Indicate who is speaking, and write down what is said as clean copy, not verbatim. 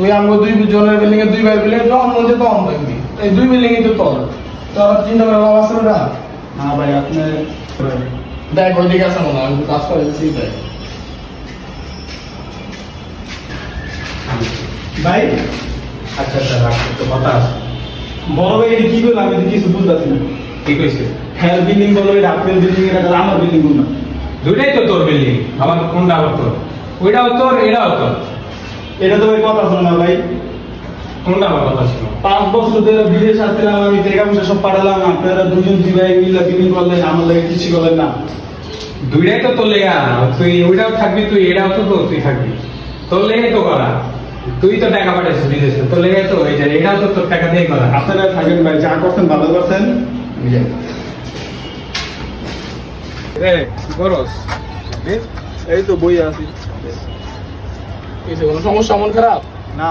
Speaker 1: তুই আমাকে দুই জনের বিল্ডিং এ দুই ভাইয়ের বিল্ডিং যখন মন তখন থাকবি এই দুই বিল্ডিং তো তোর চিন্তা করে লাভ আছে না।
Speaker 2: না ভাই আপনি
Speaker 1: দেখ ওইদিকে আছে মনে হয় আমি কাজ করে দিচ্ছি দেখ
Speaker 2: ভাই
Speaker 3: আচ্ছা আচ্ছা রাখ তো কথা আছে
Speaker 2: বড় ভাই এটা কি করলাম আমি তো কিছু বুঝতেছি না।
Speaker 3: কি কইছে
Speaker 2: হ্যাঁ বিল্ডিং বলো এটা আপনার বিল্ডিং এটা আমার বিল্ডিং না।
Speaker 3: দুইটাই তো তোর বিল্ডিং আবার কোনটা আবার তোর ওইটাও তোর এটাও তোর
Speaker 2: এটা তো ভাই কথা শোনো না ভাই।
Speaker 3: কোনটা আবার কথা ছিল
Speaker 2: 5 বছর ধরে বিদেশ আসছিলাম আমি টাকা পয়সা সব পাঠালাম আপনারা দুজন দুই ভাই মিলে বিল্ডিং করলেন আমার লাগে কিছু করলেন না।
Speaker 3: দুইটাই তো তোর লেগা তুই ওইটাও থাকবি তুই এটাও তো তুই থাকবি তোর লেগে তো করা তুই তো টাকা পাঠাইছিস বিদেশে তোর লেগে তো ওই যে এটাও তো তোর টাকা দিয়ে করা
Speaker 2: আপনারা থাকেন ভাই যা করছেন ভালো করছেন।
Speaker 3: করস
Speaker 2: এই তো বই আছি।
Speaker 1: কোনো সমস্যা মন খারাপ
Speaker 2: না